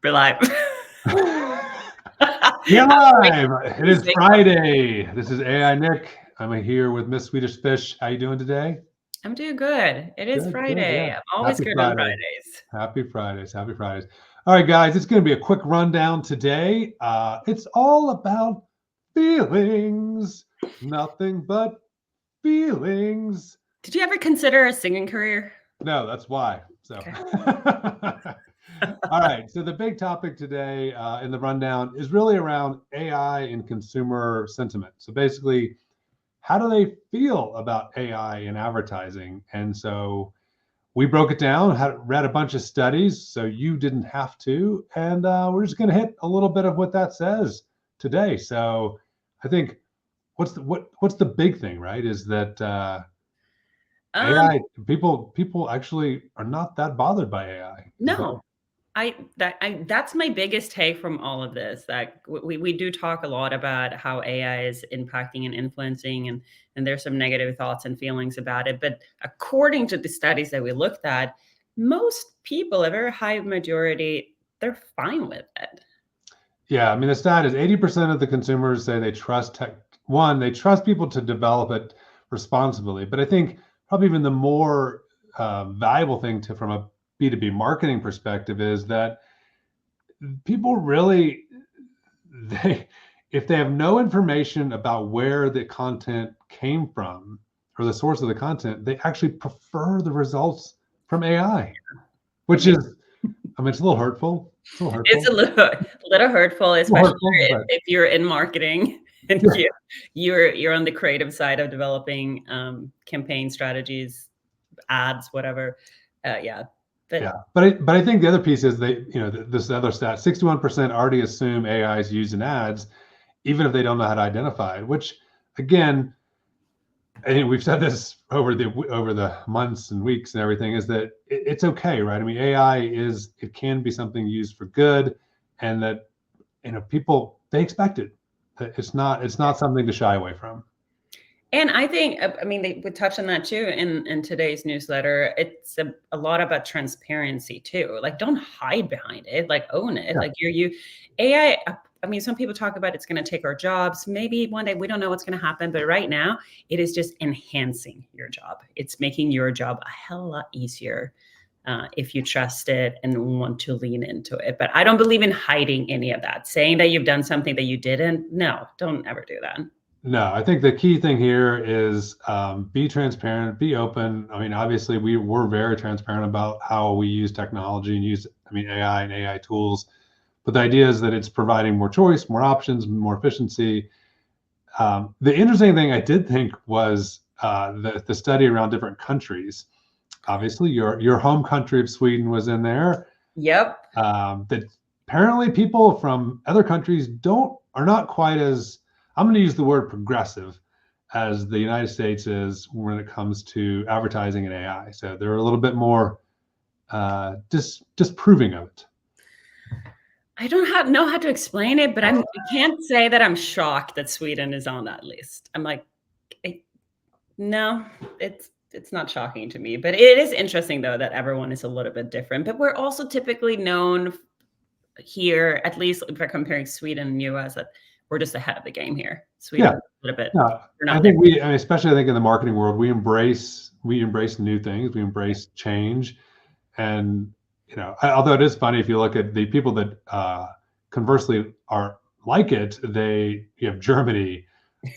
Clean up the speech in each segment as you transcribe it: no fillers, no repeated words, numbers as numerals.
We're live. We're live. It is Music. Friday. This is AI Nick. I'm here with Miss Swedish Fish. How you doing today? I'm doing good. It is Good, Friday. yeah. I'm always Happy good on Friday. Fridays. Happy Fridays. Happy Fridays. All right, guys, it's going to be a quick rundown today. It's all about feelings. Nothing but feelings. Did you ever consider a singing career? No, that's why. So, Okay. all right. So the big topic today in the rundown is really around AI and consumer sentiment. So basically, how do they feel about AI in advertising? And so we broke it down, read a bunch of studies, so you didn't have to. And we're just going to hit a little bit of what that says today. So I think what's the big thing, right? Is that AI people actually are not that bothered by AI. No. That's my biggest take from all of this. That we do talk a lot about how AI is impacting and influencing, and there's some negative thoughts and feelings about it. But according to the studies that we looked at, most people, a very high majority, they're fine with it. Yeah, I mean the stat is 80% of the consumers say they trust tech. One, they trust people to develop it responsibly. But I think probably even the more valuable thing from a B2B marketing perspective is that people really if they have no information about where the content came from or the source of the content, they actually prefer the results from AI, which is, I mean, it's a little hurtful. It's a little hurtful, especially if you're in marketing and you're on the creative side of developing campaign strategies, ads, whatever. But I think the other piece is this other stat: 61% already assume AI is used in ads, even if they don't know how to identify it. Which, again, I think we've said this over the months and weeks and everything, is that it's okay, right? I mean, AI it can be something used for good, and that people, they expect it. It's not something to shy away from. And I think, I mean, they would touch on that too in today's newsletter. It's a lot about transparency too. Like, don't hide behind it. Like, own it. Yeah. Like AI. I mean, some people talk about it's going to take our jobs. Maybe one day, we don't know what's going to happen. But right now, it is just enhancing your job. It's making your job a hell of a lot easier if you trust it and want to lean into it. But I don't believe in hiding any of that. Saying that you've done something that you didn't. No, don't ever do that. No, I think the key thing here is be transparent, be open. I mean, obviously, we're very transparent about how we use technology and AI and AI tools. But the idea is that it's providing more choice, more options, more efficiency. The interesting thing I did think was the study around different countries. Obviously, your home country of Sweden was in there. Yep. That apparently people from other countries are not quite as, I'm going to use the word progressive, as the United States is when it comes to advertising and AI. So they're a little bit more disproving of it. I don't know how to explain it, but I can't say that I'm shocked that Sweden is on that list. I'm like, no, it's not shocking to me. But it is interesting, though, that everyone is a little bit different. But we're also typically known here, at least if we're comparing Sweden and US, that we're just ahead of the game here. Sweden, a little bit. I think especially I think in the marketing world, we embrace new things, we embrace change, and although it is funny if you look at the people that conversely are like it, you have Germany,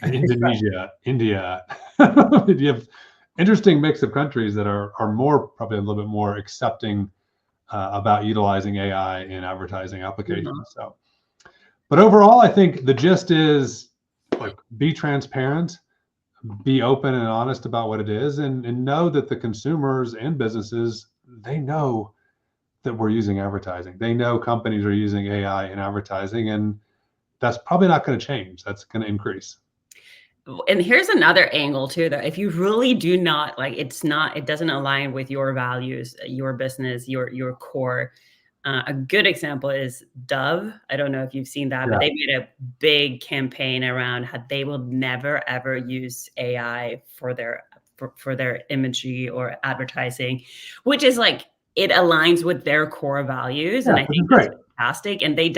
Indonesia, India. You have interesting mix of countries that are probably a little bit more accepting about utilizing AI in advertising applications. Mm-hmm. So, but overall, I think the gist is, like, be transparent, be open and honest about what it is, and know that the consumers and businesses, they know that we're using advertising. They know companies are using AI in advertising, and that's probably not going to change. That's going to increase. And here's another angle too, that if you really do not like, it doesn't align with your values, your business, your core. A good example is Dove. I don't know if you've seen that, but they made a big campaign around how they will never ever use AI for their imagery or advertising, which is like, it aligns with their core values. And I think fantastic. And they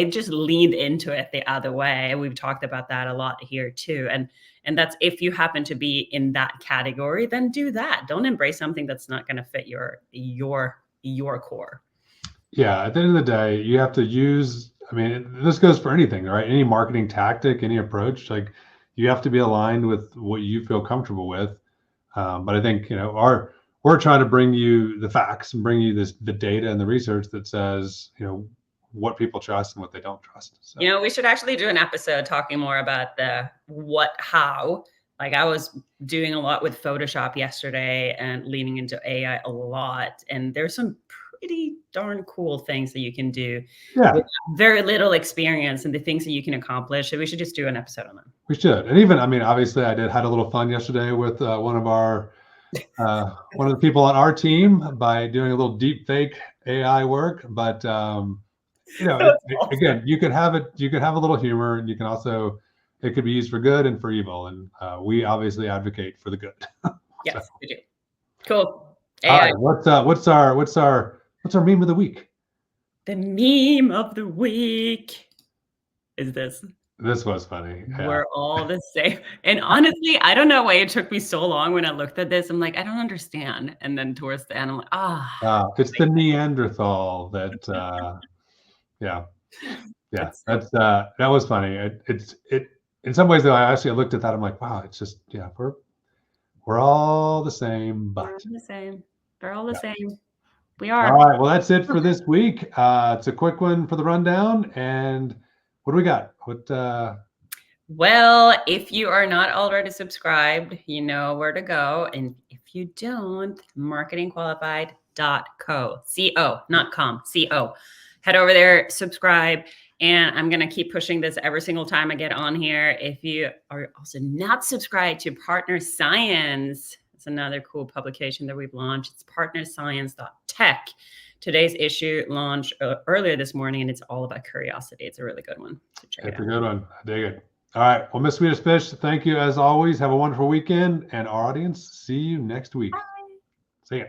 just leaned into it the other way. We've talked about that a lot here too. And that's, if you happen to be in that category, then do that. Don't embrace something that's not going to fit your core. Yeah, at the end of the day, you have to use, I mean, this goes for anything, right? Any marketing tactic, any approach, like you have to be aligned with what you feel comfortable with. But I think, we're trying to bring you the facts and bring you the data and the research that says, what people trust and what they don't trust. So. We should actually do an episode talking more about the how. Like I was doing a lot with Photoshop yesterday and leaning into AI a lot. And there's some pretty darn cool things that you can do with very little experience and the things that you can accomplish. So we should just do an episode on that. We should. And even, I mean, obviously I had a little fun yesterday with one of the people on our team by doing a little deep fake AI work. But, again, you could have a little humor, and you can also, it could be used for good and for evil. And we obviously advocate for the good. Yes, we do. Cool. AI. All right, what's our meme of the week? The meme of the week is this. This was funny. Yeah. We're all the same. And honestly, I don't know why it took me so long when I looked at this. I'm like, I don't understand. And then towards the end, I'm like, it's the Neanderthal that, yeah. That was funny. It in some ways though, I looked at that. I'm like, wow, it's just, we're all the same, but. We're all the same. We're all the same. We are. All right. Well, that's it for this week. It's a quick one for the rundown. And what do we got? Well, if you are not already subscribed, you know where to go. And if you don't, marketingqualified.co, C-O, not com, C-O. Head over there, subscribe. And I'm going to keep pushing this every single time I get on here. If you are also not subscribed to Partner Science, it's another cool publication that we've launched. It's partnerscience.tech. Today's issue launched earlier this morning, and it's all about curiosity. It's a really good one. So check it out. It's a good one. I dig it. All right. Well, Miss Swedish Fish, thank you as always. Have a wonderful weekend. And our audience, see you next week. Bye. See ya.